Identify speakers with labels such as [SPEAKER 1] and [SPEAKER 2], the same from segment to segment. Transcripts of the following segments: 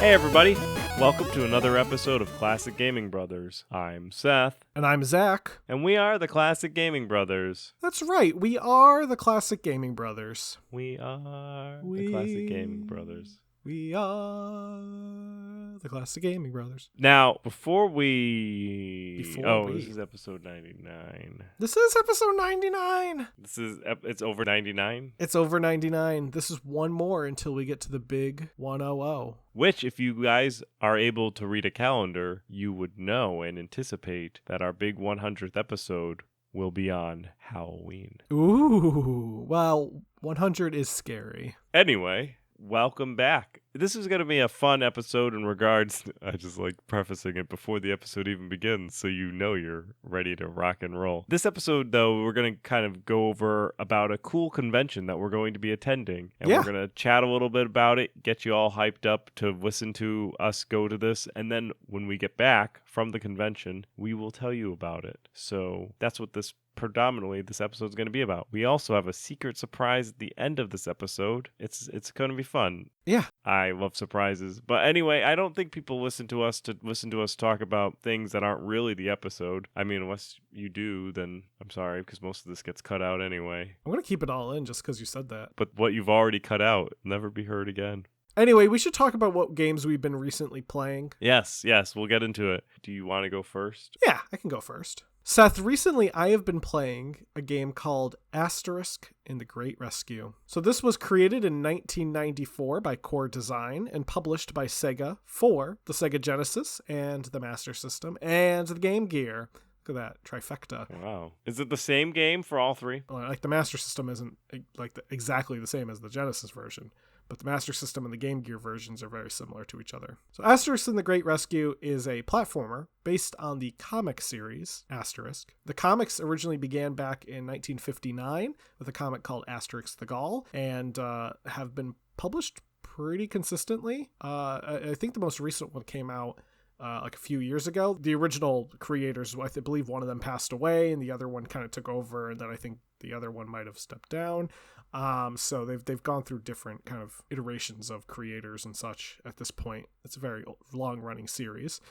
[SPEAKER 1] Hey everybody, welcome to another episode of Classic Gaming Brothers. I'm Seth.
[SPEAKER 2] And I'm Zach.
[SPEAKER 1] And we are the Classic Gaming Brothers.
[SPEAKER 2] That's right, we are the Classic Gaming Brothers.
[SPEAKER 1] We are the Classic Gaming Brothers.
[SPEAKER 2] We are the Classic Gaming Brothers.
[SPEAKER 1] Now, this is episode 99.
[SPEAKER 2] This is episode 99.
[SPEAKER 1] It's over 99?
[SPEAKER 2] It's over 99. This is one more until we get to the big 100.
[SPEAKER 1] Which, if you guys are able to read a calendar, you would know and anticipate that our big 100th episode will be on Halloween.
[SPEAKER 2] Ooh, well, 100 is scary.
[SPEAKER 1] Anyway, welcome back. This is going to be a fun episode in regards to, I just like prefacing it before the episode even begins so you know you're ready to rock and roll. This episode, though, we're going to kind of go over about a cool convention that we're going to be attending. And we're going to chat a little bit about it, get you all hyped up to listen to us go to this. And then when we get back from the convention, we will tell you about it. So that's what this episode is going to be about. We also have a secret surprise at the end of this episode. It's going to be fun.
[SPEAKER 2] Yeah.
[SPEAKER 1] I love surprises. But anyway, I don't think people listen to us talk about things that aren't really the episode. I mean, unless you do, then I'm sorry, because most of this gets cut out anyway.
[SPEAKER 2] I'm going to keep it all in just because you said that.
[SPEAKER 1] But what you've already cut out will never be heard again.
[SPEAKER 2] Anyway, we should talk about what games we've been recently playing.
[SPEAKER 1] Yes, we'll get into it. Do you want to go first?
[SPEAKER 2] Yeah, I can go first. Seth, recently I have been playing a game called Asterisk in the Great Rescue. So this was created in 1994 by Core Design and published by Sega for the Sega Genesis and the Master System and the Game Gear. Look at that trifecta.
[SPEAKER 1] Wow. Is it the same game for all three?
[SPEAKER 2] Like the Master System isn't exactly the same as the Genesis version, but the Master System and the Game Gear versions are very similar to each other. So Asterisk in the Great Rescue is a platformer based on the comic series Asterisk. The comics originally began back in 1959 with a comic called Asterix the Gaul and have been published pretty consistently. I think the most recent one came out like a few years ago. The original creators, I believe one of them passed away and the other one kind of took over, and then I think the other one might have stepped down. So they've gone through different kind of iterations of creators and such at this point. It's a very long running series.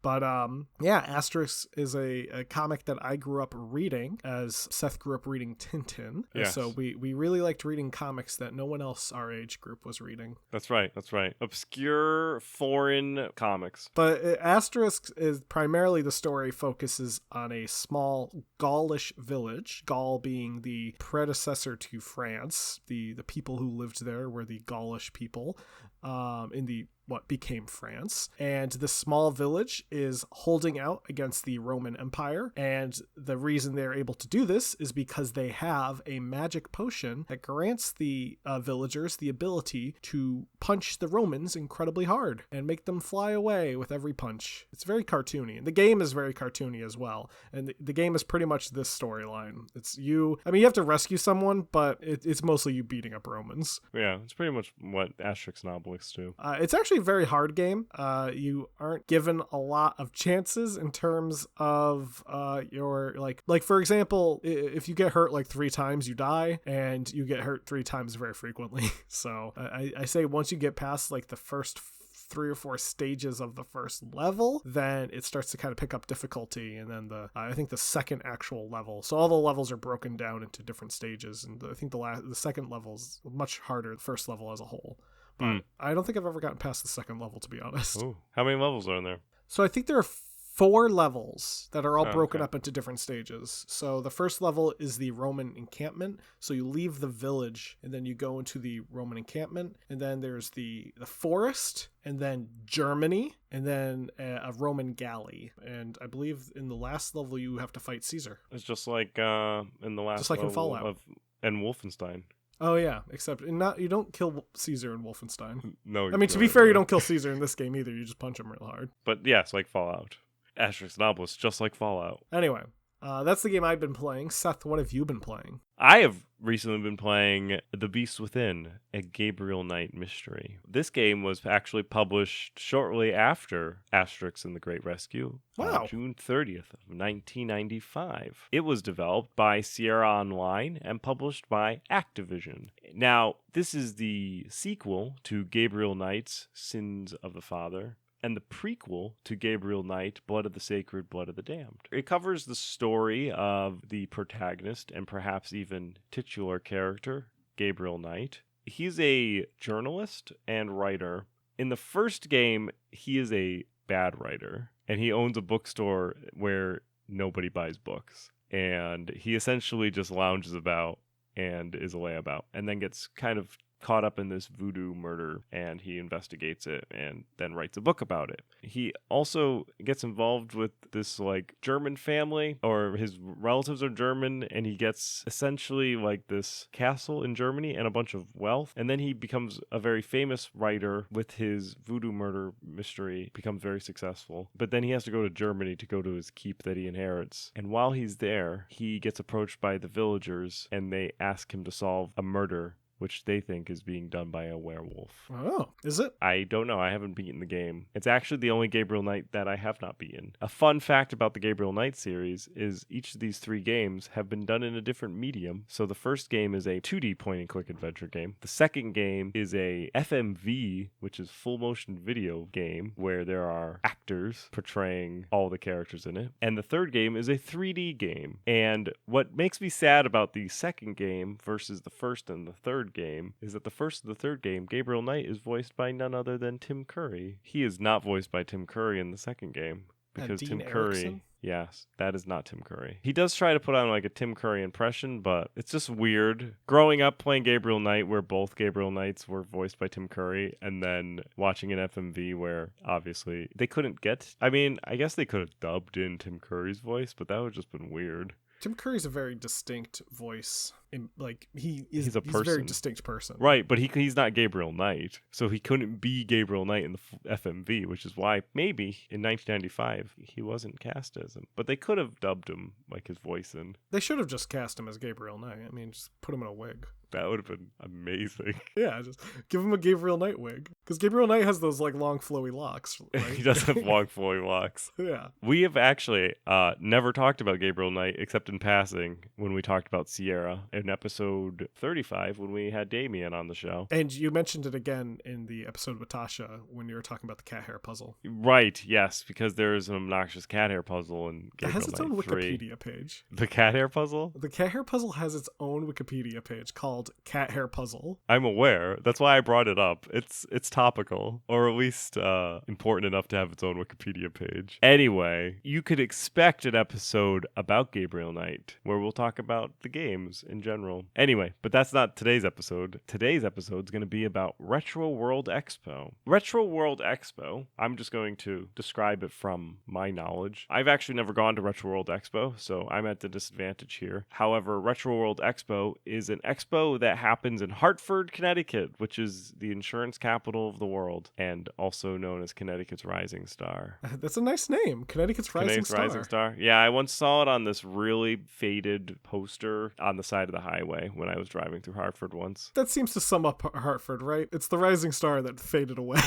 [SPEAKER 2] But Asterix is a comic that I grew up reading as Seth grew up reading Tintin.
[SPEAKER 1] Yes.
[SPEAKER 2] So we really liked reading comics that no one else our age group was reading.
[SPEAKER 1] That's right. Obscure foreign comics.
[SPEAKER 2] But Asterisk is primarily the story focuses on a small Gaulish village, Gaul being the predecessor to France. The people who lived there were the Gaulish people in the what became France. And this small village is holding out against the Roman Empire. And the reason they're able to do this is because they have a magic potion that grants the villagers the ability to punch the Romans incredibly hard and make them fly away with every punch. It's very cartoony. And the game is very cartoony as well. And the game is pretty much this storyline. It's you have to rescue someone, but it's mostly you beating up Romans.
[SPEAKER 1] Yeah, it's pretty much what Asterix and Obelix do.
[SPEAKER 2] It's actually a very hard game. You aren't given a lot of chances in terms of your like for example, if you get hurt like 3 times you die, and you get hurt 3 times very frequently. So I say once you get past like the first 3 or 4 stages of the first level, then it starts to kind of pick up difficulty, and then I think the second actual level, so all the levels are broken down into different stages, and I think the second level is much harder than the first level as a whole. But I don't think I've ever gotten past the second level, to be honest.
[SPEAKER 1] Ooh. How many levels are in there?
[SPEAKER 2] So I think there are 4 levels that are all broken up into different stages. So the first level is the Roman encampment. So you leave the village and then you go into the Roman encampment. And then there's the forest, and then Germany, and then a Roman galley. And I believe in the last level you have to fight Caesar.
[SPEAKER 1] It's just like in the last
[SPEAKER 2] just like
[SPEAKER 1] level
[SPEAKER 2] in Fallout.
[SPEAKER 1] and Wolfenstein.
[SPEAKER 2] Oh yeah, except you don't kill Caesar in Wolfenstein.
[SPEAKER 1] No.
[SPEAKER 2] I mean, to be fair, you don't kill Caesar in this game either. You just punch him real hard.
[SPEAKER 1] But yes, like Fallout. Asterix and Obelix, just like Fallout.
[SPEAKER 2] Anyway, That's the game I've been playing. Seth, what have you been playing?
[SPEAKER 1] I have recently been playing The Beast Within, a Gabriel Knight mystery. This game was actually published shortly after Asterix and the Great Rescue,
[SPEAKER 2] Wow.
[SPEAKER 1] June 30th of 1995. It was developed by Sierra Online and published by Activision. Now, this is the sequel to Gabriel Knight's Sins of the Father, and the prequel to Gabriel Knight, Blood of the Sacred, Blood of the Damned. It covers the story of the protagonist and perhaps even titular character, Gabriel Knight. He's a journalist and writer. In the first game, he is a bad writer, and he owns a bookstore where nobody buys books. And he essentially just lounges about and is a layabout, and then gets kind of caught up in this voodoo murder, and he investigates it and then writes a book about it. He also gets involved with this like German family, or his relatives are German, and he gets essentially like this castle in Germany and a bunch of wealth, and then he becomes a very famous writer with his voodoo murder mystery, becomes very successful. But then he has to go to Germany to go to his keep that he inherits, and while he's there, he gets approached by the villagers, and they ask him to solve a murder which they think is being done by a werewolf.
[SPEAKER 2] Oh, is it?
[SPEAKER 1] I don't know. I haven't beaten the game. It's actually the only Gabriel Knight that I have not beaten. A fun fact about the Gabriel Knight series is each of these 3 games have been done in a different medium. So the first game is a 2D point-and-click adventure game. The second game is a FMV, which is full motion video game, where there are actors portraying all the characters in it. And the third game is a 3D game. And what makes me sad about the second game versus the first and the third game is that the first and the third game, Gabriel Knight is voiced by none other than Tim Curry. He is not voiced by Tim Curry in the second game because Tim Curry, yes, that is not Tim Curry. He does try to put on like a Tim Curry impression, but it's just weird. Growing up playing Gabriel Knight, where both Gabriel Knights were voiced by Tim Curry, and then watching an FMV where obviously they couldn't get. I mean, I guess they could have dubbed in Tim Curry's voice, but that would have just been weird.
[SPEAKER 2] Tim Curry's a very distinct voice. Like he's
[SPEAKER 1] a person.
[SPEAKER 2] He's a very distinct person.
[SPEAKER 1] Right, but he's not Gabriel Knight, so he couldn't be Gabriel Knight in the FMV, which is why maybe in 1995 he wasn't cast as him. But they could have dubbed him like his voice in.
[SPEAKER 2] They should have just cast him as Gabriel Knight. I mean, just put him in a wig.
[SPEAKER 1] That would have been amazing.
[SPEAKER 2] Yeah, just give him a Gabriel Knight wig. Because Gabriel Knight has those like long flowy locks, right?
[SPEAKER 1] He does have long flowy locks.
[SPEAKER 2] Yeah.
[SPEAKER 1] We have actually never talked about Gabriel Knight except in passing when we talked about Sierra in episode 35 when we had Damien on the show.
[SPEAKER 2] And you mentioned it again in the episode with Tasha when you were talking about the cat hair puzzle.
[SPEAKER 1] Right, yes, because there's an obnoxious cat hair puzzle in Gabriel Knight 3. It has its own
[SPEAKER 2] Wikipedia page.
[SPEAKER 1] The cat hair puzzle?
[SPEAKER 2] The cat hair puzzle has its own Wikipedia page called Cat Hair Puzzle.
[SPEAKER 1] I'm aware. That's why I brought it up. It's topical, or at least important enough to have its own Wikipedia page. Anyway, you could expect an episode about Gabriel Knight where we'll talk about the games in general. Anyway, but that's not today's episode. Today's episode is going to be about RetroWorld Expo. RetroWorld Expo, I'm just going to describe it from my knowledge. I've actually never gone to RetroWorld Expo, so I'm at the disadvantage here. However, RetroWorld Expo is an expo that happens in Hartford, Connecticut, which is the insurance capital of the world, and also known as Connecticut's Rising Star.
[SPEAKER 2] That's a nice name, Connecticut's Rising Star.
[SPEAKER 1] Yeah, I once saw it on this really faded poster on the side of the highway when I was driving through Hartford once.
[SPEAKER 2] That seems to sum up Hartford, right? It's the Rising Star that faded away.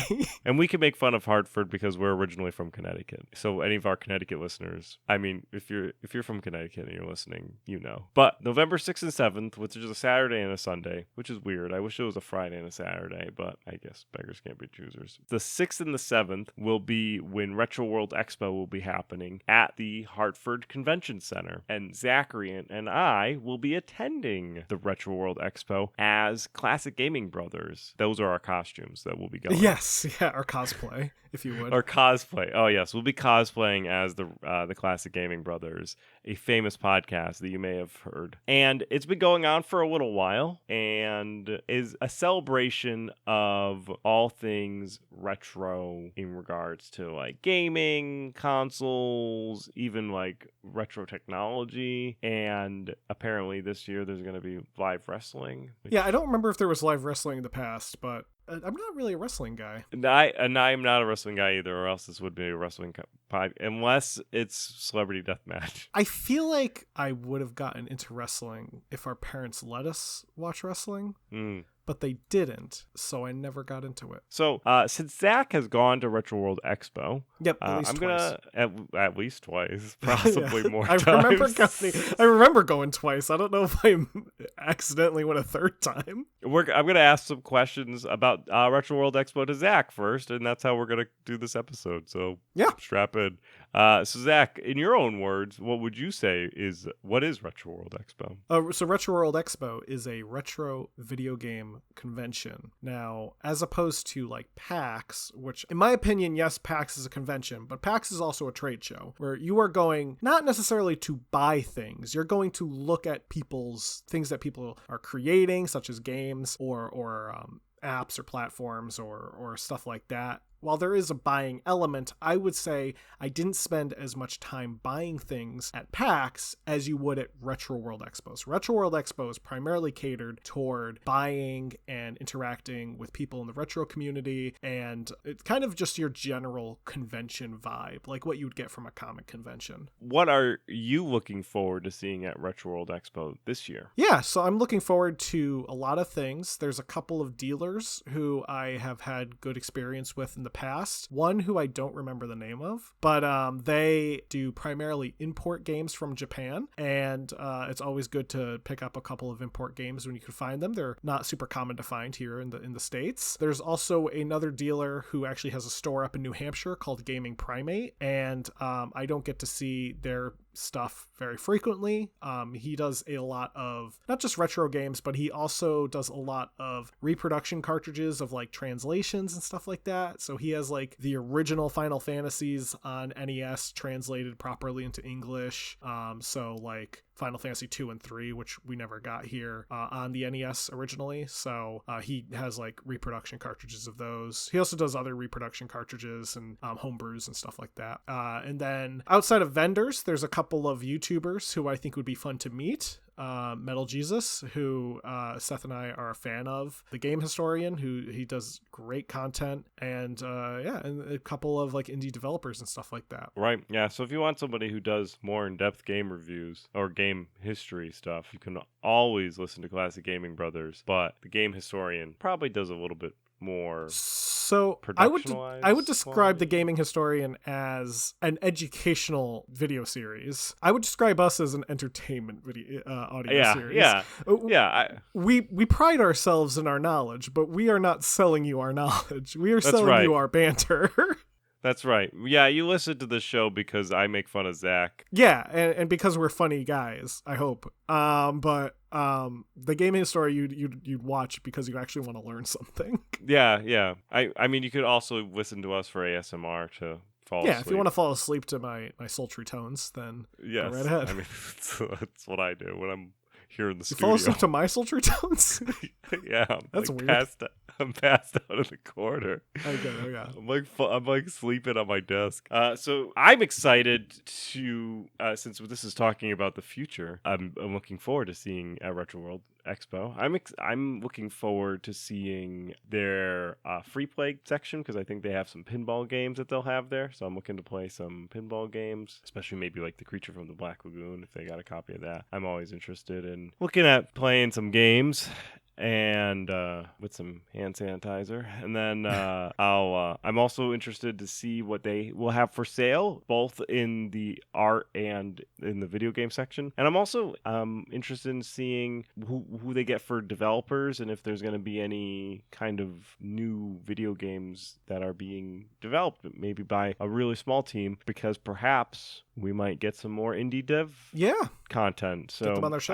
[SPEAKER 1] And we can make fun of Hartford because we're originally from Connecticut. So any of our Connecticut listeners, I mean, if you're from Connecticut and you're listening, you know. But November 6th and 7th, which is a Saturday and a Sunday, which is weird. I wish it was a Friday and a Saturday, but I guess beggars can't be choosers. The 6th and the 7th will be when RetroWorld Expo will be happening at the Hartford Convention Center. And Zachary and I will be attending the RetroWorld Expo as Classic Gaming Brothers. Those are our costumes that will be going.
[SPEAKER 2] Yes, yeah, our cosplay, if you would.
[SPEAKER 1] Our cosplay. Oh, yes. We'll be cosplaying as the Classic Gaming Brothers, a famous podcast that you may have heard. And it's been going on for a little while and is a celebration of all things retro in regards to like gaming, consoles, even like retro technology. And apparently this year there's going to be live wrestling.
[SPEAKER 2] Yeah, I don't remember if there was live wrestling in the past, but I'm not really a wrestling guy.
[SPEAKER 1] And I'm not a wrestling guy either, or else this would be a wrestling pod, unless it's Celebrity Deathmatch.
[SPEAKER 2] I feel like I would have gotten into wrestling if our parents let us watch wrestling. But they didn't, so I never got into it.
[SPEAKER 1] So, since Zach has gone to RetroWorld Expo,
[SPEAKER 2] yep, at least
[SPEAKER 1] I'm
[SPEAKER 2] twice.
[SPEAKER 1] gonna at least twice, possibly more
[SPEAKER 2] I
[SPEAKER 1] times.
[SPEAKER 2] I remember going twice. I don't know if I accidentally went a third time.
[SPEAKER 1] I'm gonna ask some questions about RetroWorld Expo to Zach first, and that's how we're gonna do this episode. So
[SPEAKER 2] yeah,
[SPEAKER 1] strap in. So Zach, in your own words, what would you say what is RetroWorld Expo?
[SPEAKER 2] So RetroWorld Expo is a retro video game convention. Now, as opposed to like PAX, which in my opinion, yes, PAX is a convention, but PAX is also a trade show where you are going not necessarily to buy things. You're going to look at things that people are creating, such as games or apps or platforms or stuff like that. While there is a buying element, I would say I didn't spend as much time buying things at PAX as you would at RetroWorld Expos. RetroWorld Expo is primarily catered toward buying and interacting with people in the retro community, and it's kind of just your general convention vibe, like what you would get from a comic convention.
[SPEAKER 1] What are you looking forward to seeing at RetroWorld Expo this year?
[SPEAKER 2] Yeah, so I'm looking forward to a lot of things. There's a couple of dealers who I have had good experience with in the past. One who I don't remember the name of, but they do primarily import games from Japan, and it's always good to pick up a couple of import games when you can find them. They're not super common to find here in the States. There's also another dealer who actually has a store up in New Hampshire called Gaming Primate, and I don't get to see their stuff very frequently. He does a lot of not just retro games, but he also does a lot of reproduction cartridges of like translations and stuff like that. So he has like the original Final Fantasies on NES translated properly into English. So like Final Fantasy 2 and 3, which we never got here on the NES originally. So he has like reproduction cartridges of those. He also does other reproduction cartridges and homebrews and stuff like that. And then outside of vendors, there's a couple of YouTubers who I think would be fun to meet. Metal Jesus, who Seth and I are a fan of, the Game Historian, who he does great content, and and a couple of like indie developers and stuff like that.
[SPEAKER 1] Right, yeah. So if you want somebody who does more in-depth game reviews or game history stuff, you can always listen to Classic Gaming Brothers, but the Game Historian probably does a little bit more.
[SPEAKER 2] So I would describe the Gaming Historian as an educational video series. I would describe us as an entertainment video audio series. We pride ourselves in our knowledge, but we are not selling you our knowledge. We are selling you our banter.
[SPEAKER 1] That's right. Yeah, you listen to the show because I make fun of Zach.
[SPEAKER 2] Yeah, and because we're funny guys, I hope. But the Gaming Story you'd watch because you actually want to learn something.
[SPEAKER 1] Yeah. I mean, you could also listen to us for ASMR to fall asleep.
[SPEAKER 2] Yeah, if you want to fall asleep to my sultry tones, then go right ahead.
[SPEAKER 1] I mean, that's what I do when I'm here in the studio.
[SPEAKER 2] You fall asleep to my sultry tones?
[SPEAKER 1] Yeah,
[SPEAKER 2] that's like weird.
[SPEAKER 1] I'm passed out in the corner.
[SPEAKER 2] Okay.
[SPEAKER 1] I'm like sleeping on my desk. So I'm excited to since this is talking about the future. I'm looking forward to seeing at RetroWorld Expo. I'm looking forward to seeing their free play section because I think they have some pinball games that they'll have there. So I'm looking to play some pinball games, especially maybe like the Creature from the Black Lagoon if they got a copy of that. I'm always interested in looking at playing some games and with some hand sanitizer, and then I'm also interested to see what they will have for sale, both in the art and in the video game section. And I'm also interested in seeing who they get for developers, and if there's going to be any kind of new video games that are being developed, maybe by a really small team, because perhaps we might get some more indie dev content. So
[SPEAKER 2] get them on their show.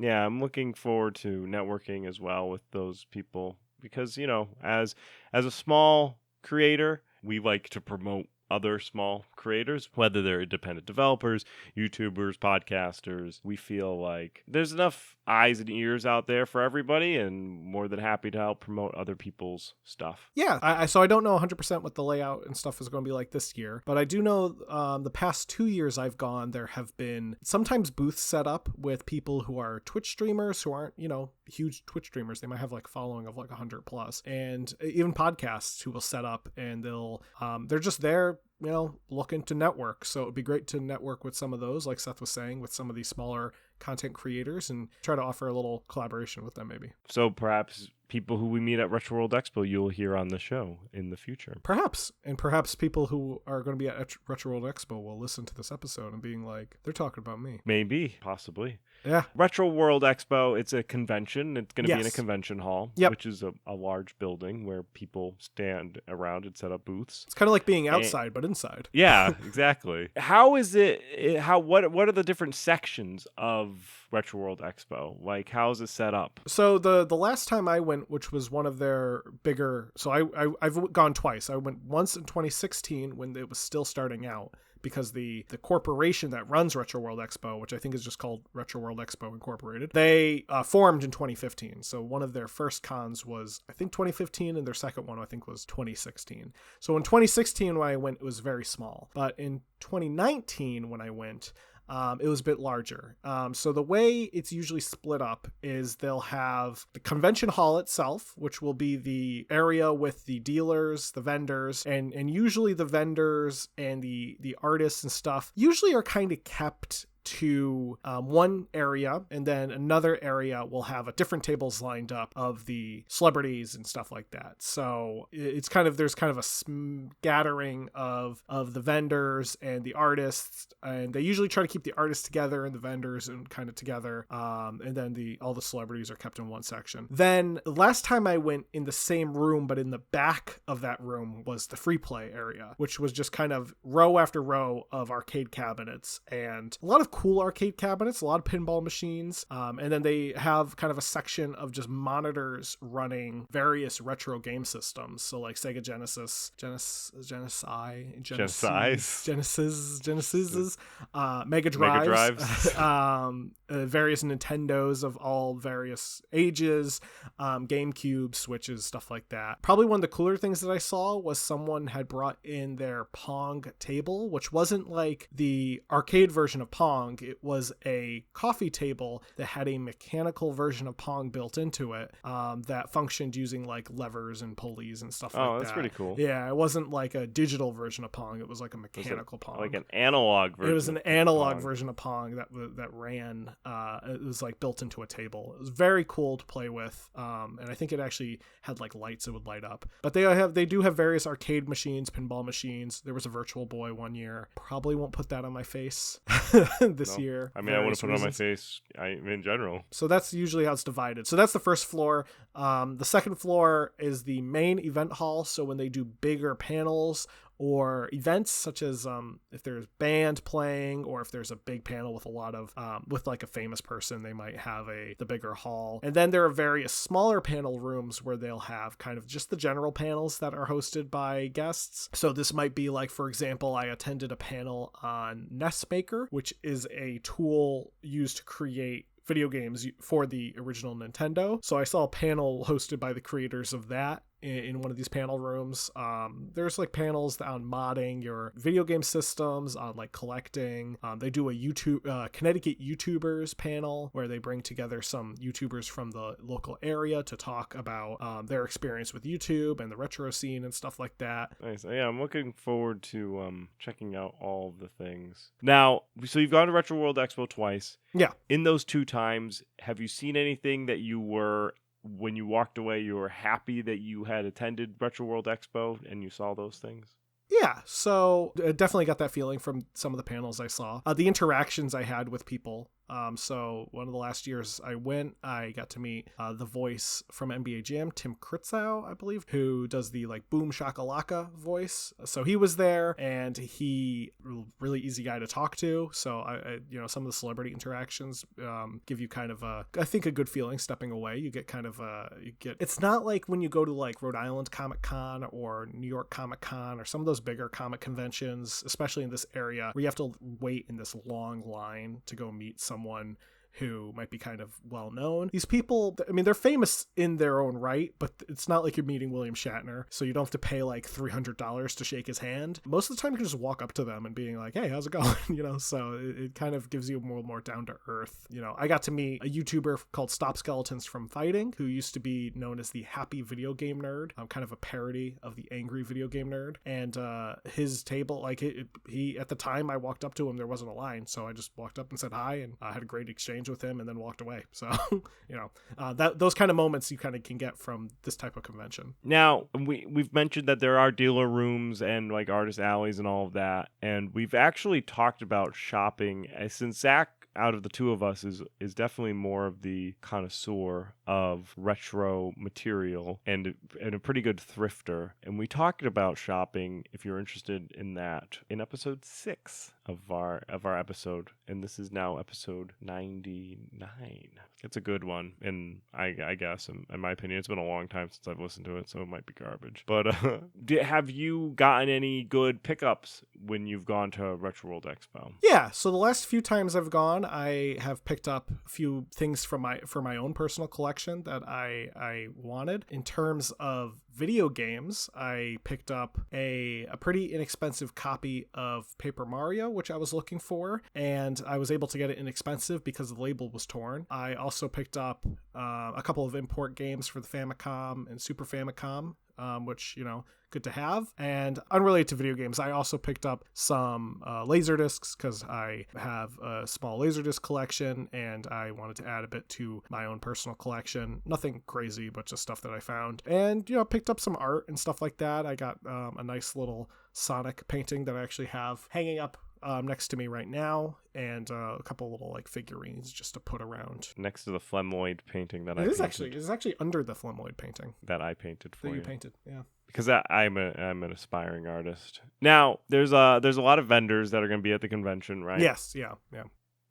[SPEAKER 1] I'm looking forward to networking as well with those people because, you know, as a small creator, we like to promote other small creators, whether they're independent developers, YouTubers, podcasters. We feel like there's enough eyes and ears out there for everybody, and more than happy to help promote other people's stuff.
[SPEAKER 2] Yeah, so I don't know 100% what the layout and stuff is going to be like this year, but I do know the past 2 years I've gone, there have been sometimes booths set up with people who are Twitch streamers who aren't, huge Twitch streamers. They might have like a following of like 100 plus, and even podcasts who will set up and they're just there, looking to network. So it would be great to network with some of those, like Seth was saying, with some of these smaller content creators and try to offer a little collaboration with them maybe.
[SPEAKER 1] So perhaps people who we meet at RetroWorld Expo you'll hear on the show in the future.
[SPEAKER 2] Perhaps people who are going to be at RetroWorld Expo will listen to this episode and being like, they're talking about me.
[SPEAKER 1] Maybe, possibly.
[SPEAKER 2] Yeah.
[SPEAKER 1] RetroWorld Expo, it's a convention. It's going to be in a
[SPEAKER 2] Yes.
[SPEAKER 1] convention hall,
[SPEAKER 2] Yep.
[SPEAKER 1] which is a large building where people stand around and set up booths.
[SPEAKER 2] It's kind of like being outside, but inside.
[SPEAKER 1] Yeah, exactly. How is it? What are the different sections of RetroWorld Expo? Like, how is it set up?
[SPEAKER 2] So the last time I went, which was one of their bigger, so I've gone twice. I went once in 2016 when it was still starting out, because the corporation that runs RetroWorld Expo, which I think is just called RetroWorld Expo Incorporated, they formed in 2015. So one of their first cons was, I think, 2015, and their second one, I think, was 2016. So in 2016, when I went, it was very small. But in 2019, when I went, it was a bit larger. So the way it's usually split up is they'll have the convention hall itself, which will be the area with the dealers, the vendors, and usually the vendors and the artists and stuff usually are kind of kept to one area, and then another area will have different tables lined up of the celebrities and stuff like that. So it's there's kind of a scattering of the vendors and the artists, and they usually try to keep the artists together and the vendors and kind of together, and then all the celebrities are kept in one section. Then last time I went, in the same room but in the back of that room was the free play area, which was just kind of row after row of arcade cabinets, and a lot of cool arcade cabinets, a lot of pinball machines, and then they have kind of a section of just monitors running various retro game systems. So like Sega Genesis, Mega Drives, various Nintendos of all various ages, GameCube, Switches, stuff like that. Probably one of the cooler things that I saw was someone had brought in their Pong table, which wasn't like the arcade version of Pong. It was a coffee table that had a mechanical version of Pong built into it, that functioned using like levers and pulleys and stuff like that.
[SPEAKER 1] Oh, that's pretty cool.
[SPEAKER 2] Yeah, it wasn't like a digital version of Pong. It was like a mechanical Pong.
[SPEAKER 1] Like an analog version.
[SPEAKER 2] It was an analog version of Pong that ran. It was like built into a table. It was very cool to play with, and I think it actually had like lights that would light up. But they do have various arcade machines, pinball machines. There was a Virtual Boy one year. Probably won't put that on my face this year.
[SPEAKER 1] I mean, I want to put it on my face in general.
[SPEAKER 2] So that's usually how it's divided. So that's the first floor. The second floor is the main event hall. So when they do bigger panels or events, such as if there's band playing, or if there's a big panel with a lot of with like a famous person, they might have the bigger hall. And then there are various smaller panel rooms where they'll have kind of just the general panels that are hosted by guests. So this might be like, for example, I attended a panel on NES Maker, which is a tool used to create video games for the original Nintendo. So I saw a panel hosted by the creators of that in one of these panel rooms. There's like panels on modding your video game systems, on like collecting. They do a Connecticut YouTubers panel where they bring together some YouTubers from the local area to talk about their experience with YouTube and the retro scene and stuff like that.
[SPEAKER 1] Nice. Yeah, I'm looking forward to checking out all of the things. Now, so you've gone to Retro World Expo twice.
[SPEAKER 2] Yeah.
[SPEAKER 1] In those two times, have you seen anything that when you walked away, you were happy that you had attended Retro World Expo and you saw those things?
[SPEAKER 2] Yeah, so I definitely got that feeling from some of the panels I saw. The interactions I had with people. So one of the last years I went, I got to meet the voice from NBA Jam, Tim Kritzow, I believe, who does the like Boom Shakalaka voice. So he was there, and he really easy guy to talk to. So I some of the celebrity interactions give you kind of I think a good feeling stepping away. You get kind of it's not like when you go to like Rhode Island Comic Con or New York Comic Con or some of those bigger comic conventions, especially in this area, where you have to wait in this long line to go meet someone who might be kind of well known. These people, I mean, they're famous in their own right, but it's not like you're meeting William Shatner, so you don't have to pay like $300 to shake his hand. Most of the time you can just walk up to them and being like, hey, how's it going? So it kind of gives you more down to earth. I got to meet a YouTuber called Stop Skeletons from Fighting, who used to be known as the Happy Video Game Nerd, kind of a parody of the Angry Video Game Nerd. And his table, like he at the time I walked up to him, there wasn't a line, so I just walked up and said hi, and I had a great exchange with him, and then walked away. So those kind of moments you kind of can get from this type of convention.
[SPEAKER 1] Now we've mentioned that there are dealer rooms and like artist alleys and all of that, and we've actually talked about shopping, since Zach, out of the two of us, is definitely more of the connoisseur of retro material and a pretty good thrifter. And we talked about shopping, if you're interested in that, in episode 6 of our episode. And this is now episode 99. It's a good one, and I guess, in my opinion, it's been a long time since I've listened to it, so it might be garbage. But have you gotten any good pickups when you've gone to RetroWorld Expo?
[SPEAKER 2] Yeah, so the last few times I've gone, I have picked up a few things for my own personal collection that I wanted. In terms of video games, I picked up a pretty inexpensive copy of Paper Mario, which I was looking for, and I was able to get it inexpensive because the label was torn. I also picked up a couple of import games for the Famicom and Super Famicom, which, good to have. And unrelated to video games, I also picked up some Laserdiscs because I have a small Laserdisc collection and I wanted to add a bit to my own personal collection. Nothing crazy, but just stuff that I found. And, picked up some art and stuff like that. I got a nice little Sonic painting that I actually have hanging up next to me right now, and a couple little like figurines just to put around
[SPEAKER 1] next to the Flemoid painting that
[SPEAKER 2] it's actually under the Flemoid painting
[SPEAKER 1] that I painted for you.
[SPEAKER 2] Painted, yeah.
[SPEAKER 1] Because I'm an aspiring artist. Now there's a lot of vendors that are going to be at the convention, right?
[SPEAKER 2] Yes, yeah.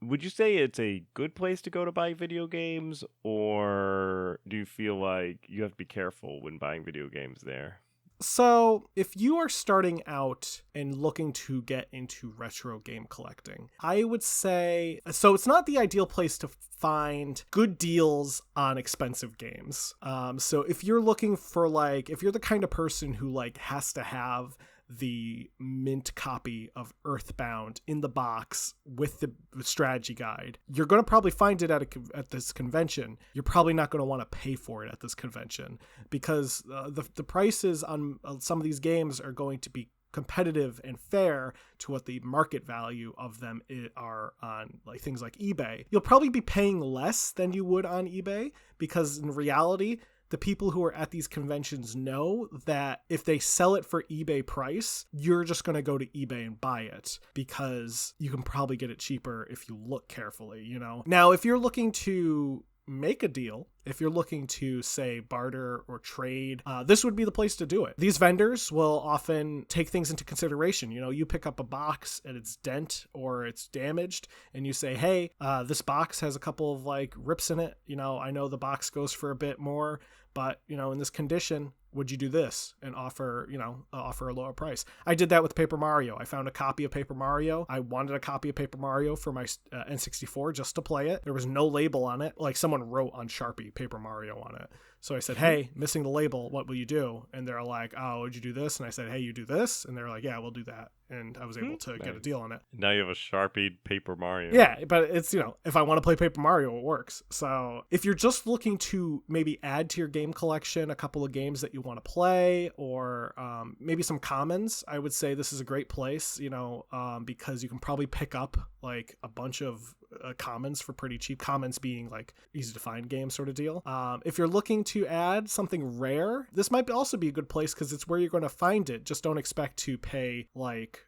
[SPEAKER 1] Would you say it's a good place to go to buy video games, or do you feel like you have to be careful when buying video games there?
[SPEAKER 2] So if you are starting out and looking to get into retro game collecting, I would say, so it's not the ideal place to find good deals on expensive games. So if you're looking for if you're the kind of person who has to have the mint copy of Earthbound in the box with the strategy guide, you're going to probably find it at this convention. You're probably not going to want to pay for it at this convention because the prices on some of these games are going to be competitive and fair to what the market value of them are on things like eBay. You'll probably be paying less than you would on eBay because in reality, the people who are at these conventions know that if they sell it for eBay price, you're just going to go to eBay and buy it because you can probably get it cheaper if you look carefully, Now, if you're looking to make a deal, if you're looking to, say, barter or trade, this would be the place to do it. These vendors will often take things into consideration. You pick up a box and it's dent or it's damaged, and you say, hey, this box has a couple of rips in it. I know the box goes for a bit more, but, in this condition, would you do this and offer a lower price? I did that with Paper Mario. I found a copy of Paper Mario. I wanted a copy of Paper Mario for my N64 just to play it. There was no label on it. Someone wrote on Sharpie Paper Mario on it. So I said, hey, missing the label, what will you do? And they're like, oh, would you do this? And I said, hey, you do this? And they're like, yeah, we'll do that. And I was able to get a deal on it.
[SPEAKER 1] Now you have a Sharpie Paper Mario.
[SPEAKER 2] Yeah, but it's, if I want to play Paper Mario, it works. So if you're just looking to maybe add to your game collection a couple of games that you want to play, or maybe some commons, I would say this is a great place, because you can probably pick up a bunch of commons for pretty cheap. Commons being easy to find game sort of deal. If you're looking to add something rare, this might also be a good place because it's where you're going to find it. Just don't expect to pay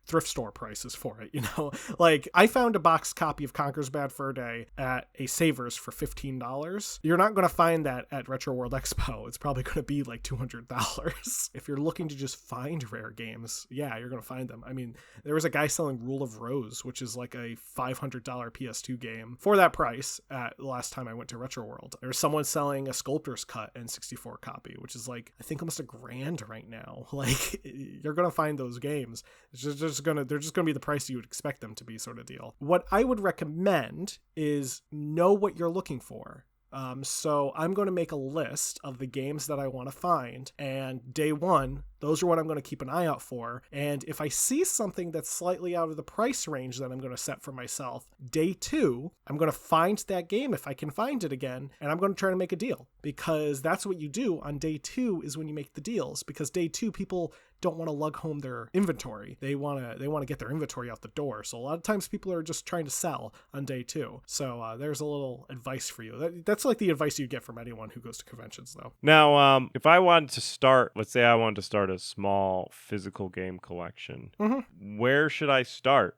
[SPEAKER 2] thrift store prices for it. I found a box copy of Conker's Bad Fur Day at a Savers for $15. You're not going to find that at RetroWorld Expo. It's probably going to be $200. If you're looking to just find rare games, yeah, you're going to find them. I mean, there was a guy selling Rule of Rose, which is a $500 PS2 game for that price at the last time I went to RetroWorld. There's someone selling a Sculptor's Cut N64 copy, which is like, I think almost $1,000 right now. Like, you're going to find those games. They're just going to be the price you would expect them to be, sort of deal. What I would recommend is know what you're looking for. So I'm going to make a list of the games that I want to find, and day one, those are what I'm going to keep an eye out for. And if I see something that's slightly out of the price range that I'm going to set for myself, day two, I'm going to find that game if I can find it again, and I'm going to try to make a deal, because that's what you do on day two, is when you make the deals, because day two, people don't want to lug home their inventory. They want to get their inventory out the door. So a lot of times people are just trying to sell on day two. So there's a little advice for you. That's like the advice you get from anyone who goes to conventions, though.
[SPEAKER 1] Now, if I wanted to start, let's say I wanted to start a small physical game collection, where should I start?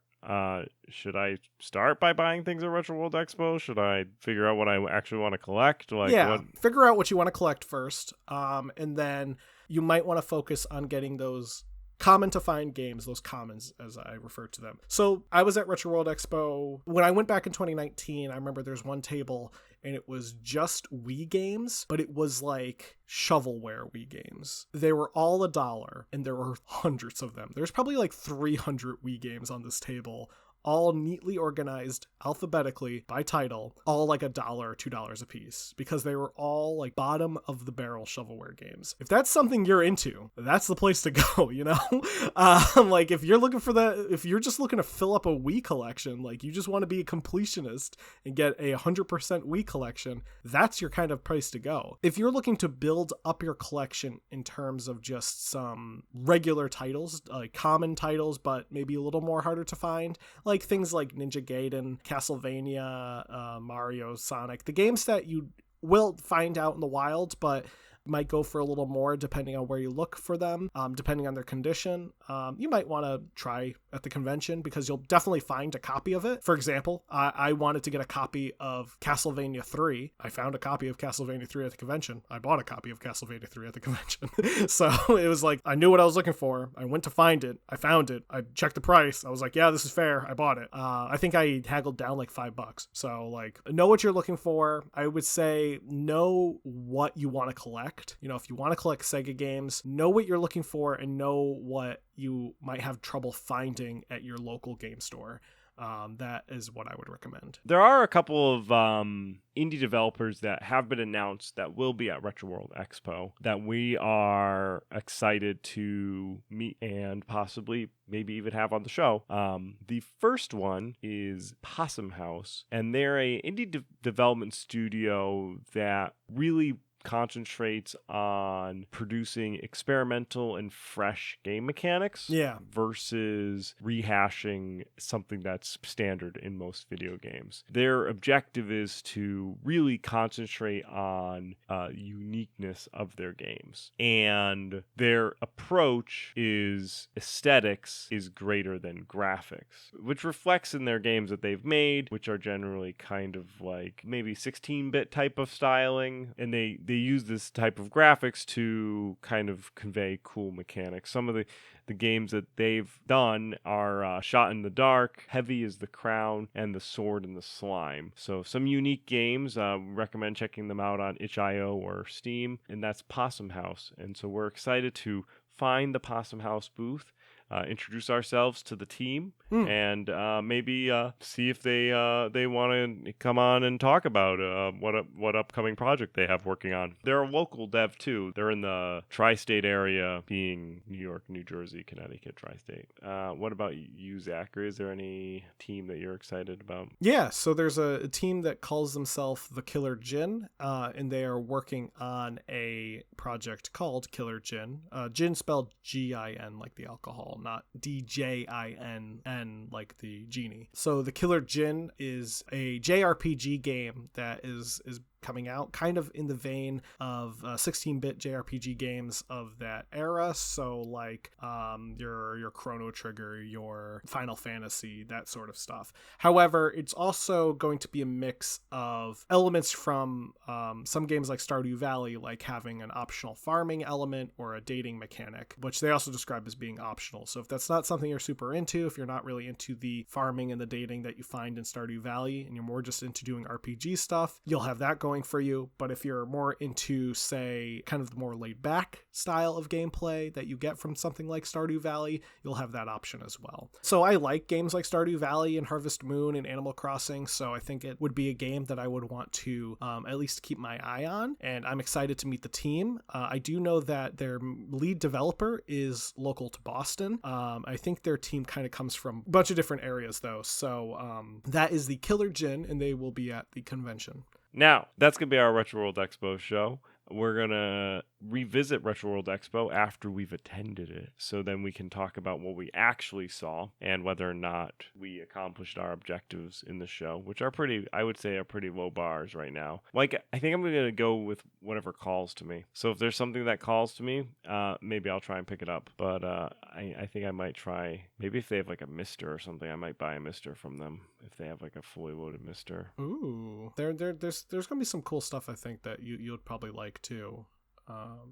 [SPEAKER 1] Should I start by buying things at RetroWorld Expo? Should I figure out what I actually want to collect?
[SPEAKER 2] Figure out what you want to collect first, and then you might want to focus on getting those common to find games, those commons as I refer to them. So I was at RetroWorld Expo. When I went back in 2019, I remember there's one table and it was just Wii games, but it was like shovelware Wii games. They were all $1 and there were hundreds of them. There's probably like 300 Wii games on this table, all neatly organized alphabetically by title, all like $1 or $2 a piece, because they were all like bottom of the barrel shovelware games. If that's something you're into, that's the place to go, you know? Like if you're just looking to fill up a Wii collection, like you just want to be a completionist and get a 100% Wii collection, that's your kind of place to go. If you're looking to build up your collection in terms of just some regular titles, like common titles, but maybe a little more harder to find, like things like Ninja Gaiden, Castlevania, Mario, Sonic, the games that you will find out in the wild, but might go for a little more depending on where you look for them, depending on their condition. You might want to try at the convention, because you'll definitely find a copy of it. For example, I wanted to get a copy of Castlevania 3. I found a copy of Castlevania 3 at the convention. I bought a copy of Castlevania 3 at the convention. So it was like, I knew what I was looking for. I went to find it. I found it. I checked the price. I was like, yeah, this is fair. I bought it. I think I haggled down like $5. So like, know what you're looking for. I would say know what you want to collect. You know, if you want to collect Sega games, know what you're looking for and know what you might have trouble finding at your local game store. That is what I would recommend.
[SPEAKER 1] There are a couple of indie developers that have been announced that will be at RetroWorld Expo that we are excited to meet and possibly maybe even have on the show. The first one is Possum House, and they're a indie development studio that really concentrates on producing experimental and fresh game mechanics versus rehashing something that's standard in most video games. Their objective is to really concentrate on uniqueness of their games, and their approach is aesthetics is greater than graphics, which reflects in their games that they've made, which are generally kind of like maybe 16-bit type of styling, and they use this type of graphics to kind of convey cool mechanics. Some of the games that they've done are Shot in the Dark, Heavy is the Crown, and The Sword and the Slime. So some unique games. Recommend checking them out on itch.io or Steam, and that's Possum House. And so we're excited to find the Possum House booth, introduce ourselves to the team, and maybe see if they want to come on and talk about what upcoming project they have working on. They're a local dev too. They're in the tri-state area, being New York, New Jersey, Connecticut, tri-state. What about you, Zachary? Is there any team that you're excited about?
[SPEAKER 2] Yeah, so there's a team that calls themselves the Killer Gin, and they are working on a project called Killer Gin. Gin spelled Gin like the alcohol, not DJINN like the genie. So the Killer Gin is a JRPG game that is coming out, kind of in the vein of 16-bit JRPG games of that era. So like your Chrono Trigger, your Final Fantasy, that sort of stuff. However, it's also going to be a mix of elements from some games like Stardew Valley, like having an optional farming element or a dating mechanic, which they also describe as being optional. So if that's not something you're super into, if you're not really into the farming and the dating that you find in Stardew Valley, and you're more just into doing RPG stuff, you'll have that going for you. But if you're more into, say, kind of the more laid back style of gameplay that you get from something like Stardew Valley, you'll have that option as well. So I like games like Stardew Valley and Harvest Moon and Animal Crossing, so I think it would be a game that I would want to at least keep my eye on, and I'm excited to meet the team. I do know that their lead developer is local to Boston. I think their team kind of comes from a bunch of different areas though, so that is the Killer Gin, and they will be at the convention.
[SPEAKER 1] Now, that's going to be our RetroWorld Expo show. We're going to revisit RetroWorld Expo after we've attended it, so then we can talk about what we actually saw and whether or not we accomplished our objectives in the show, which are pretty, I would say, are pretty low bars right now. Like, I think I'm going to go with whatever calls to me. So if there's something that calls to me, maybe I'll try and pick it up. But I think I might try, maybe if they have like a Mister or something, I might buy a Mister from them if they have like a fully loaded Mister.
[SPEAKER 2] Ooh, there's gonna be some cool stuff I think that you'd probably like too.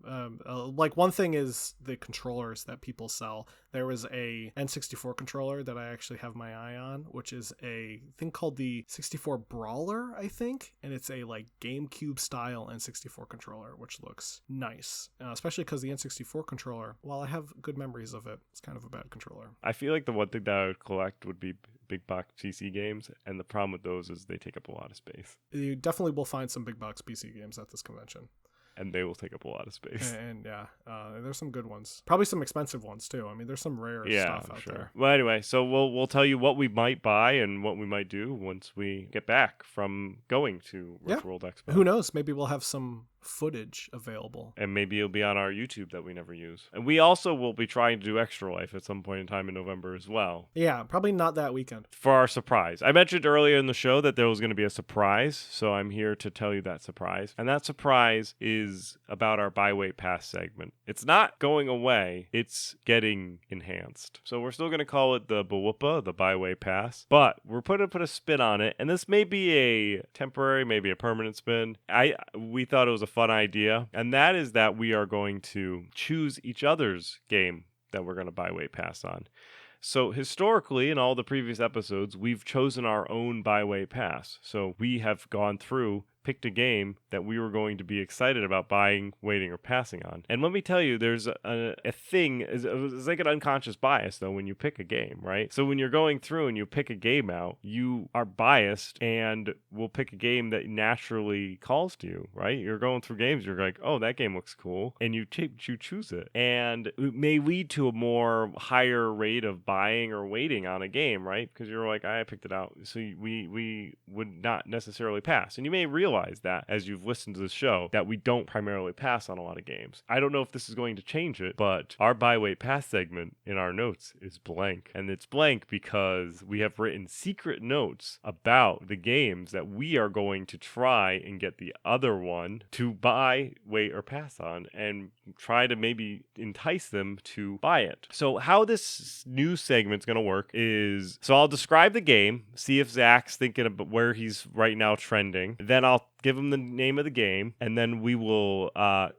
[SPEAKER 2] Like one thing is the controllers that people sell. There was a N64 controller that I actually have my eye on, which is a thing called the 64 Brawler, I think, and it's a like GameCube style N64 controller, which looks nice, especially because the N64 controller, while I have good memories of it, it's kind of a bad controller.
[SPEAKER 1] I feel like the one thing that I would collect would be big box PC games, and the problem with those is they take up a lot of space.
[SPEAKER 2] You definitely will find some big box PC games at this convention.
[SPEAKER 1] And they will take up a lot of space.
[SPEAKER 2] And yeah, there's some good ones. Probably some expensive ones too. I mean, there's some rare stuff out there.
[SPEAKER 1] Well, anyway, so we'll tell you what we might buy and what we might do once we get back from going to RetroWorld Expo.
[SPEAKER 2] Who knows? Maybe we'll have some footage available.
[SPEAKER 1] And maybe it'll be on our YouTube that we never use. And we also will be trying to do Extra Life at some point in time in November as well.
[SPEAKER 2] Yeah, probably not that weekend.
[SPEAKER 1] For our surprise. I mentioned earlier in the show that there was going to be a surprise, so I'm here to tell you that surprise. And that surprise is about our Byweight Pass segment. It's not going away, it's getting enhanced. So we're still going to call it the BWPA, the Byweight Pass, but we're going to put a spin on it, and this may be a temporary, maybe a permanent spin. We thought it was a fun idea, and that is that we are going to choose each other's game that we're going to Byweight Pass on. So historically, in all the previous episodes, we've chosen our own Byweight Pass. So we have gone through, picked a game that we were going to be excited about buying, waiting, or passing on. And let me tell you, there's a thing, it's like an unconscious bias, though, when you pick a game, right? So when you're going through and you pick a game out, you are biased and will pick a game that naturally calls to you, right? You're going through games, you're like, oh, that game looks cool, and you choose it. And it may lead to a more higher rate of buying or waiting on a game, right? Because you're like, I picked it out, so we would not necessarily pass. And you may realize that as you've listened to the show that we don't primarily pass on a lot of games. I don't know if this is going to change it, but our Byweight Pass segment in our notes is blank. And it's blank because we have written secret notes about the games that we are going to try and get the other one to buy, wait, or pass on, and try to maybe entice them to buy it. So how this new segment's going to work is, so I'll describe the game, see if Zach's thinking about where he's right now trending. Then I'll give him the name of the game, and then we will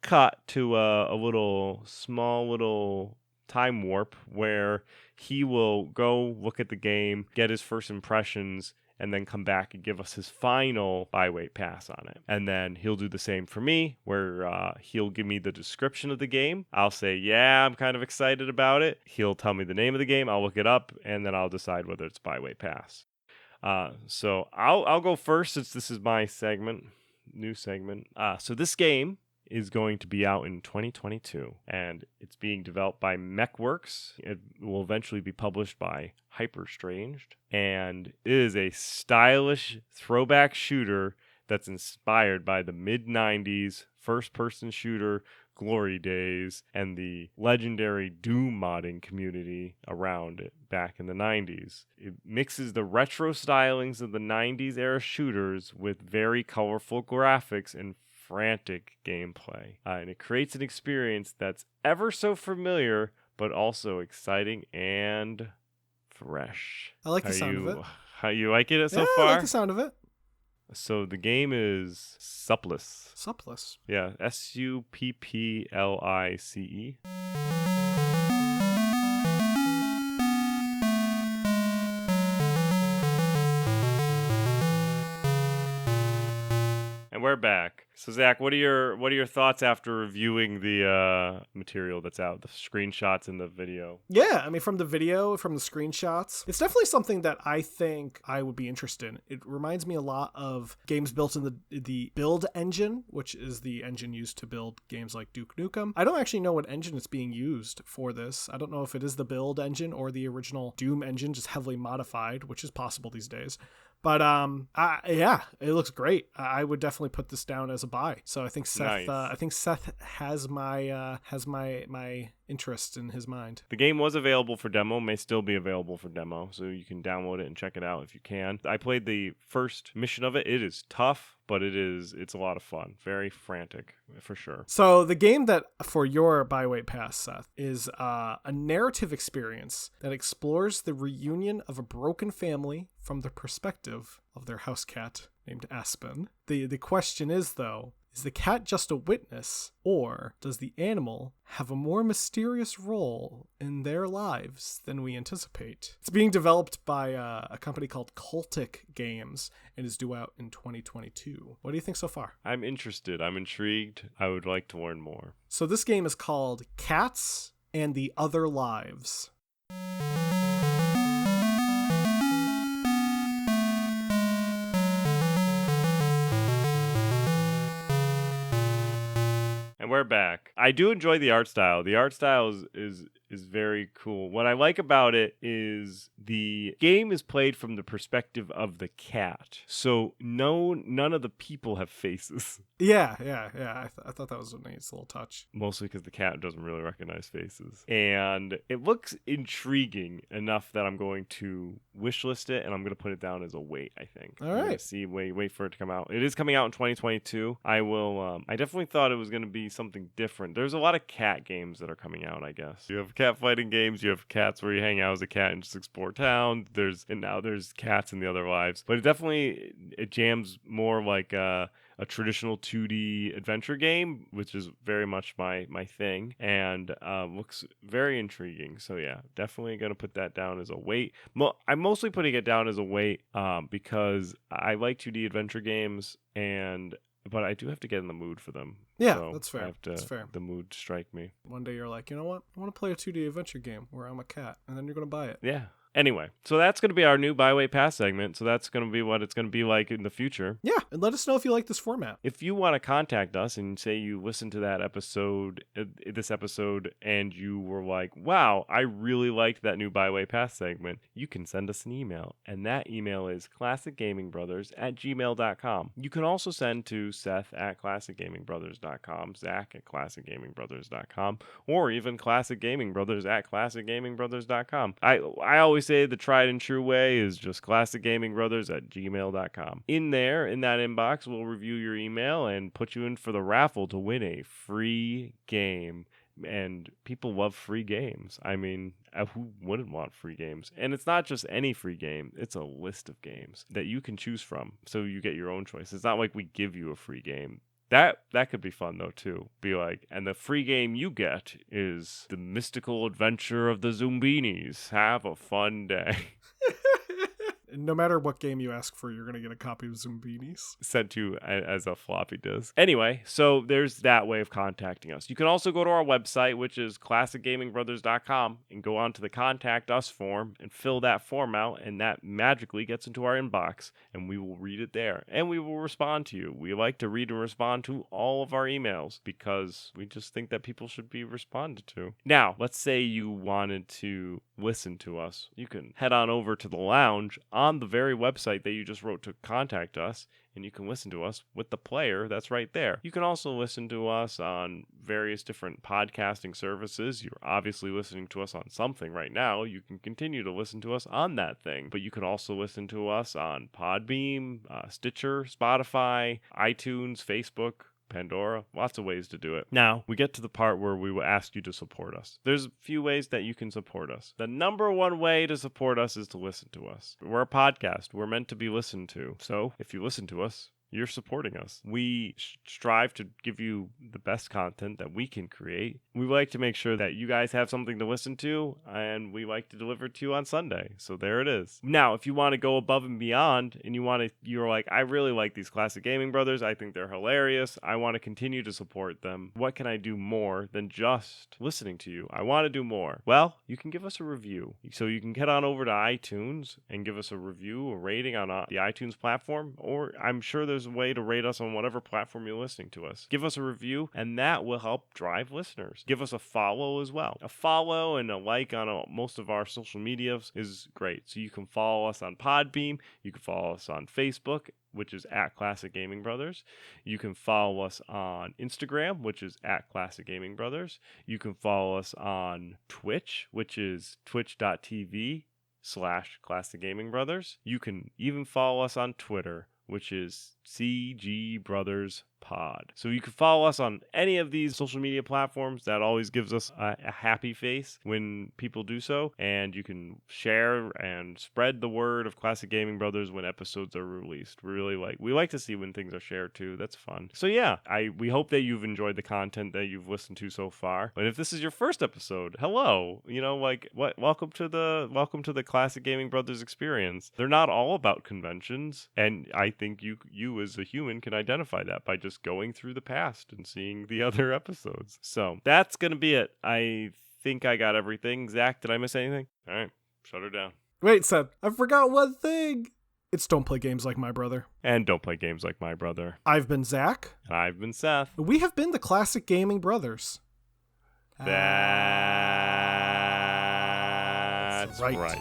[SPEAKER 1] cut to a small little time warp where he will go look at the game, get his first impressions, and then come back and give us his final Byweight Pass on it. And then he'll do the same for me, where he'll give me the description of the game. I'll say, yeah, I'm kind of excited about it. He'll tell me the name of the game. I'll look it up, and then I'll decide whether it's Byweight Pass. So I'll go first since this is my segment, new segment. So this game is going to be out in 2022, and it's being developed by MechWorks. It will eventually be published by Hyperstranged, and it is a stylish throwback shooter that's inspired by the mid-90s first-person shooter glory days and the legendary Doom modding community around it back in the 90s. It mixes the retro stylings of the 90s era shooters with very colorful graphics and frantic gameplay. And it creates an experience that's ever so familiar, but also exciting and fresh.
[SPEAKER 2] I like the sound of it.
[SPEAKER 1] How you like it so
[SPEAKER 2] Yeah,
[SPEAKER 1] far?
[SPEAKER 2] I like the sound of it.
[SPEAKER 1] So the game is Supplice.
[SPEAKER 2] Supplice.
[SPEAKER 1] Yeah, Supplice. And we're back. So Zach, what are your thoughts after reviewing the material that's out, the screenshots and the video?
[SPEAKER 2] Yeah, I mean, from the video, from the screenshots, it's definitely something that I think I would be interested in. It reminds me a lot of games built in the build engine, which is the engine used to build games like Duke Nukem. I don't actually know what engine is being used for this. I don't know if it is the build engine or the original Doom engine, just heavily modified, which is possible these days. But yeah, it looks great. I would definitely put this down as a buy. So I think Seth,
[SPEAKER 1] Nice.
[SPEAKER 2] Seth has my interest in his mind.
[SPEAKER 1] The game was available for demo, may still be available for demo, so you can download it and check it out if you can. I played the first mission of it. It is tough, but it's a lot of fun. Very frantic, for sure.
[SPEAKER 2] So the game that for your buy weight pass, Seth, is a narrative experience that explores the reunion of a broken family from the perspective of their house cat named Aspen. The question is, though, is the cat just a witness, or does the animal have a more mysterious role in their lives than we anticipate? It's being developed by a company called Cultic Games and is due out in 2022. What do you think so far?
[SPEAKER 1] I'm interested. I'm intrigued. I would like to learn more.
[SPEAKER 2] So this game is called Cats and the Other Lives.
[SPEAKER 1] And we're back. I do enjoy the art style. The art style is very cool. What I like about it is the game is played from the perspective of the cat. So none of the people have faces.
[SPEAKER 2] Yeah. I thought that was a nice little touch.
[SPEAKER 1] Mostly because the cat doesn't really recognize faces. And it looks intriguing enough that I'm going to wishlist it, and I'm going to put it down as a wait, I think.
[SPEAKER 2] All
[SPEAKER 1] I'm gonna
[SPEAKER 2] right.
[SPEAKER 1] see, wait for it to come out. It is coming out in 2022. I definitely thought it was going to be something different. There's a lot of cat games that are coming out, I guess. You have cat fighting games, you have cats where you hang out as a cat and just explore town. Now there's cats in the other lives. But it jams more like a traditional 2D adventure game, which is very much my thing, and looks very intriguing. So yeah, definitely going to put that down as a wait. I'm mostly putting it down as a wait because I like 2D adventure games, but I do have to get in the mood for them.
[SPEAKER 2] Yeah,
[SPEAKER 1] So
[SPEAKER 2] that's fair.
[SPEAKER 1] I have to,
[SPEAKER 2] That's fair.
[SPEAKER 1] the mood strike me.
[SPEAKER 2] One day you're like, you know what? I want to play a 2D adventure game where I'm a cat, and then you're going to buy it.
[SPEAKER 1] Yeah. Anyway, so that's going to be our new Byway Pass segment. So that's going to be what it's going to be like in the future.
[SPEAKER 2] Yeah, and let us know if you like this format.
[SPEAKER 1] If you want to contact us and say you listened to this episode, and you were like, wow, I really liked that new Byway Pass segment, you can send us an email. And that email is classicgamingbrothers@gmail.com. You can also send to Seth at classicgamingbrothers.com, Zach at classicgamingbrothers.com, or even classicgamingbrothers at classicgamingbrothers.com. I always say the tried and true way is just classicgamingbrothers@gmail.com. In that inbox, we'll review your email and put you in for the raffle to win a free game. And people love free games. I mean, who wouldn't want free games? And it's not just any free game. It's a list of games that you can choose from. So you get your own choice. It's not like we give you a free game. That could be fun, though, too. Be like, and the free game you get is The Mystical Adventure of the Zumbinis. Have a fun day.
[SPEAKER 2] No matter what game you ask for, you're going to get a copy of Zumbinis.
[SPEAKER 1] Sent to you as a floppy disk. Anyway, so there's that way of contacting us. You can also go to our website, which is classicgamingbrothers.com, and go on to the Contact Us form and fill that form out, and that magically gets into our inbox, and we will read it there, and we will respond to you. We like to read and respond to all of our emails because we just think that people should be responded to. Now, let's say you wanted to listen to us. You can head on over to the lounge on the very website that you just wrote to contact us, and you can listen to us with the player that's right there. You can also listen to us on various different podcasting services. You're obviously listening to us on something right now. You can continue to listen to us on that thing, but you can also listen to us on Podbeam, Stitcher, Spotify, iTunes, Facebook, Pandora, lots of ways to do it. Now, we get to the part where we will ask you to support us. There's a few ways that you can support us. The number one way to support us is to listen to us. We're a podcast. We're meant to be listened to. So, if you listen to us, you're supporting us. We strive to give you the best content that we can create. We like to make sure that you guys have something to listen to, and we like to deliver it to you on Sunday. So there it is. Now, if you want to go above and beyond, and you're like, I really like these Classic Gaming Brothers. I think they're hilarious. I want to continue to support them. What can I do more than just listening to you? I want to do more. Well, you can give us a review. So you can head on over to iTunes and give us a review, a rating on the iTunes platform, or I'm sure there's a way to rate us on whatever platform you're listening to us. Give us a review, and that will help drive listeners. Give us a follow as well. A follow and a like on most of our social medias is great. So you can follow us on Podbeam. You can follow us on Facebook, which is at Classic Gaming Brothers. You can follow us on Instagram, which is at Classic Gaming Brothers. You can follow us on Twitch, which is twitch.tv/Classic Gaming Brothers. You can even follow us on Twitter, which is CG Brothers Pod. So you can follow us on any of these social media platforms. That always gives us a happy face when people do so. And you can share and spread the word of Classic Gaming Brothers when episodes are released. We like to see when things are shared too. That's fun. So yeah, we hope that you've enjoyed the content that you've listened to so far. And if this is your first episode, hello. Welcome to the Classic Gaming Brothers experience. They're not all about conventions, and I think you as a human can identify that by just going through the past and seeing the other episodes. So that's going to be it. I think I got everything. Zach, did I miss anything? All right, shut her down.
[SPEAKER 2] Wait, Seth, I forgot one thing. It's don't play games like my brother.
[SPEAKER 1] And don't play games like my brother.
[SPEAKER 2] I've been Zach.
[SPEAKER 1] And I've been Seth.
[SPEAKER 2] We have been the Classic Gaming Brothers.
[SPEAKER 1] That's right.